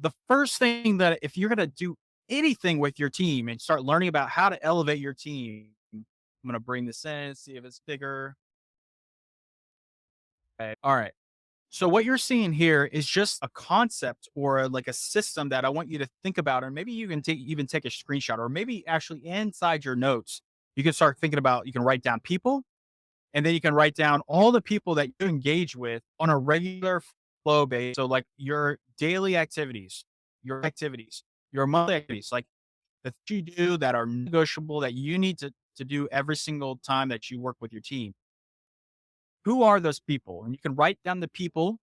the first thing that if you're going to do anything with your team and start learning about how to elevate your team, I'm going to bring this in, see if it's bigger. Okay. All right. So what you're seeing here is just a concept or like a system that I want you to think about, or maybe you can even take a screenshot, or maybe actually inside your notes, you can start thinking about, you can write down people, and then you can write down all the people that you engage with on a regular flow base. So like your activities, your monthly activities, like the things you do that are negotiable that you need to do every single time that you work with your team. Who are those people? And you can write down the people.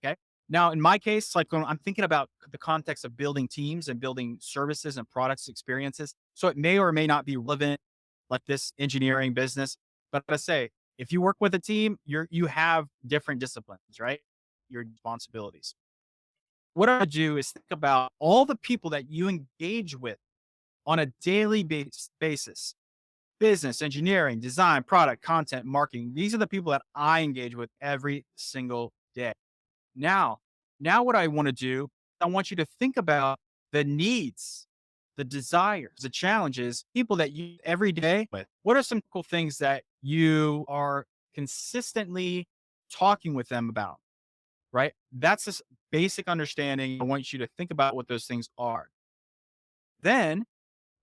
Okay. Now, in my case, like when I'm thinking about the context of building teams and building services and products experiences, so it may or may not be relevant, like this engineering business. But I say, if you work with a team, you have different disciplines, right? Your responsibilities. What I do is think about all the people that you engage with on a daily basis. Business, engineering, design, product, content, marketing. These are the people that I engage with every single day. Now, now what I want to do, I want you to think about the needs, the desires, the challenges, people that you every day with. What are some cool things that you are consistently talking with them about? Right? That's this basic understanding. I want you to think about what those things are. Then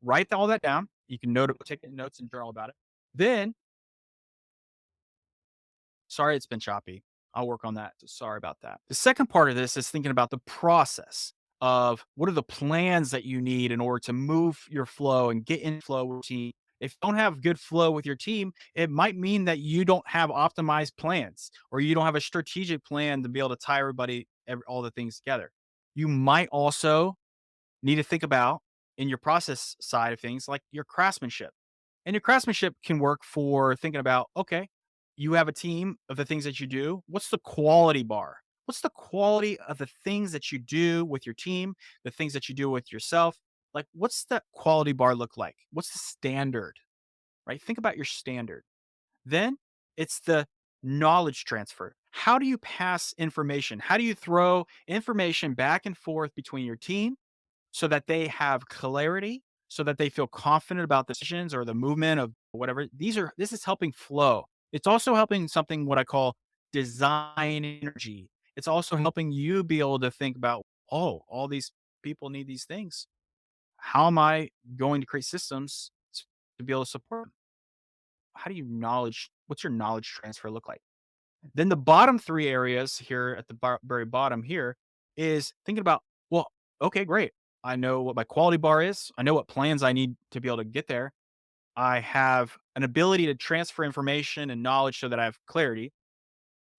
write all that down. You can take notes and journal about it. Then, sorry, it's been choppy. I'll work on that. So sorry about that. The second part of this is thinking about the process of what are the plans that you need in order to move your flow and get in flow with your team. If you don't have good flow with your team, it might mean that you don't have optimized plans or you don't have a strategic plan to be able to tie all the things together. You might also need to think about in your process side of things, like your craftsmanship. And your craftsmanship can work for thinking about, okay, you have a team of the things that you do. What's the quality bar? What's the quality of the things that you do with your team, the things that you do with yourself? Like, what's that quality bar look like? What's the standard, right? Think about your standard. Then it's the knowledge transfer. How do you pass information? How do you throw information back and forth between your team so that they have clarity, so that they feel confident about the decisions or the movement of whatever. This is helping flow. It's also helping something what I call design energy. It's also helping you be able to think about, oh, all these people need these things. How am I going to create systems to be able to support them? How do you knowledge? What's your knowledge transfer look like? Then the bottom three areas here at the very bottom here is thinking about, well, okay, great. I know what my quality bar is. I know what plans I need to be able to get there. I have an ability to transfer information and knowledge so that I have clarity.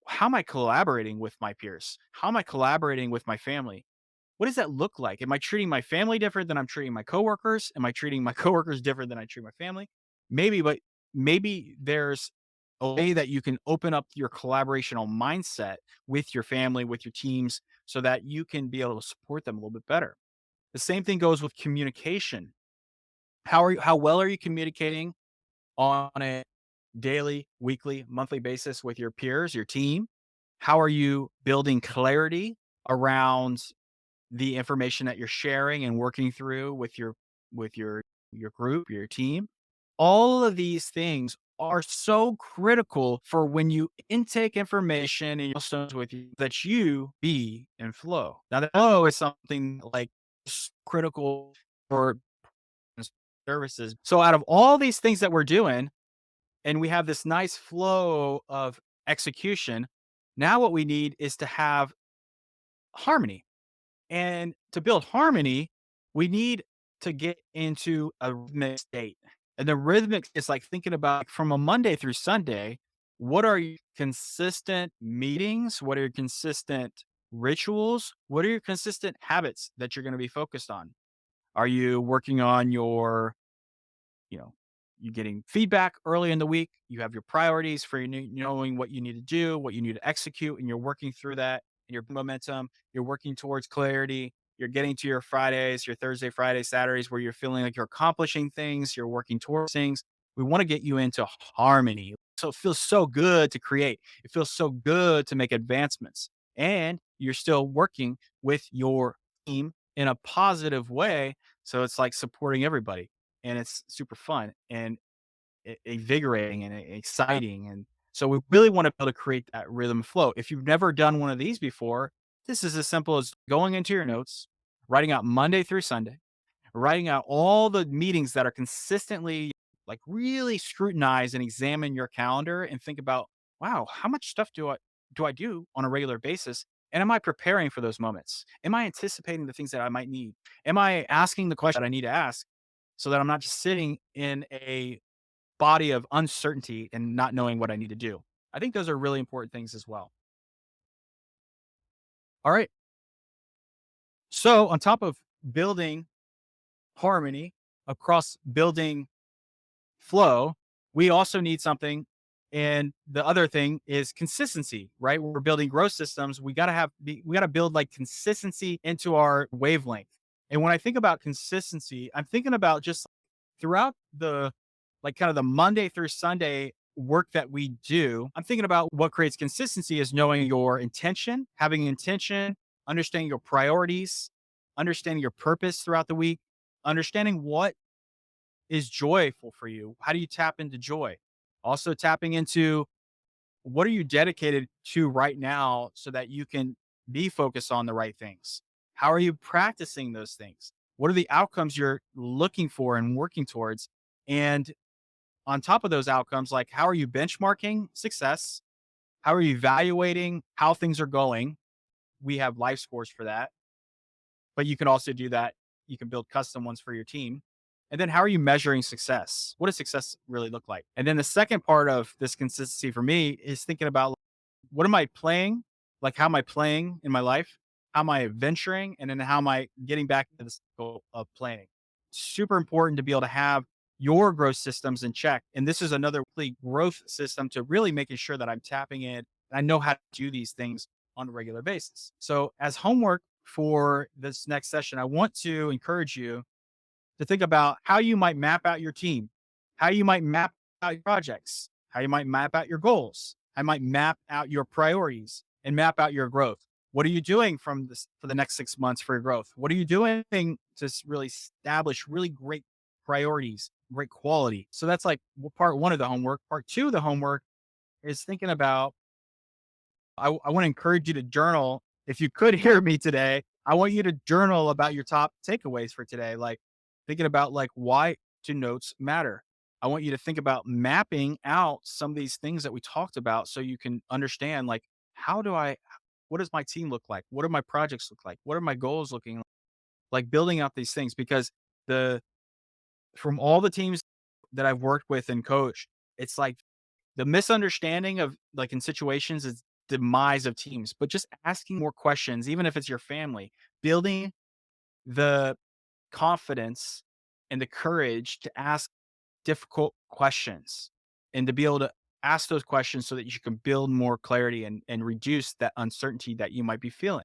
How am I collaborating with my peers? How am I collaborating with my family? What does that look like? Am I treating my family different than I'm treating my coworkers? Am I treating my coworkers different than I treat my family? Maybe, but maybe there's a way that you can open up your collaborational mindset with your family, with your teams, so that you can be able to support them a little bit better. The same thing goes with communication. How well are you communicating on a daily, weekly, monthly basis with your peers, your team? How are you building clarity around the information that you're sharing and working through with your group, your team? All of these things are so critical for when you intake information and milestones with you that you be in flow. Now, the flow is something like critical for services. So, out of all these things that we're doing, and we have this nice flow of execution, now what we need is to have harmony. And to build harmony, we need to get into a rhythmic state. And the rhythmic is like thinking about from a Monday through Sunday, what are your consistent meetings? What are your consistent rituals? What are your consistent habits that you're going to be focused on? Are you working on your, you know, you getting feedback early in the week? You have your priorities for knowing what you need to do, what you need to execute, and you're working through that and your momentum. You're working towards clarity. You're getting to your Fridays, your Thursday, Friday, Saturdays, where you're feeling like you're accomplishing things, you're working towards things. We want to get you into harmony. So it feels so good to create. It feels so good to make advancements. And you're still working with your team in a positive way. So it's like supporting everybody and it's super fun and invigorating and exciting. And so we really want to be able to create that rhythm flow. If you've never done one of these before, this is as simple as going into your notes, writing out Monday through Sunday, writing out all the meetings that are consistently like really scrutinize and examine your calendar and think about, wow, how much stuff do I do on a regular basis? And am I preparing for those moments? Am I anticipating the things that I might need? Am I asking the question that I need to ask so that I'm not just sitting in a body of uncertainty and not knowing what I need to do? I think those are really important things as well. All right. So, on top of building harmony across building flow, we also need something. And the other thing is consistency, right? When we're building growth systems, we got to build like consistency into our wavelength. And when I think about consistency, I'm thinking about just throughout the like kind of the Monday through Sunday work that we do. I'm thinking about what creates consistency is knowing your intention, having intention, understanding your priorities, understanding your purpose throughout the week, understanding what is joyful for you? How do you tap into joy? Also tapping into what are you dedicated to right now so that you can be focused on the right things? How are you practicing those things? What are the outcomes you're looking for and working towards? And on top of those outcomes, like how are you benchmarking success? How are you evaluating how things are going? We have life scores for that, but you can also do that. You can build custom ones for your team. And then how are you measuring success? What does success really look like? And then the second part of this consistency for me is thinking about what am I playing? Like how am I playing in my life? How am I venturing? And then how am I getting back to this goal of planning? Super important to be able to have your growth systems in check. And this is another really growth system to really making sure that I'm tapping in and I know how to do these things on a regular basis. So as homework for this next session, I want to encourage you to think about how you might map out your team, how you might map out your projects, how you might map out your goals, how you might map out your priorities and map out your growth. What are you doing from this for the next 6 months for your growth? What are you doing to really establish really great priorities, great quality? So that's like part one of the homework. Part two of the homework is thinking about I want to encourage you to journal. If you could hear me today, I want you to journal about your top takeaways for today. Like thinking about like why do notes matter? I want you to think about mapping out some of these things that we talked about so you can understand like how do I what does my team look like? What do my projects look like? What are my goals looking like building out these things because the from all the teams that I've worked with and coached, it's like the misunderstanding of like in situations is demise of teams, but just asking more questions, even if it's your family, building the confidence and the courage to ask difficult questions and to be able to ask those questions so that you can build more clarity and reduce that uncertainty that you might be feeling.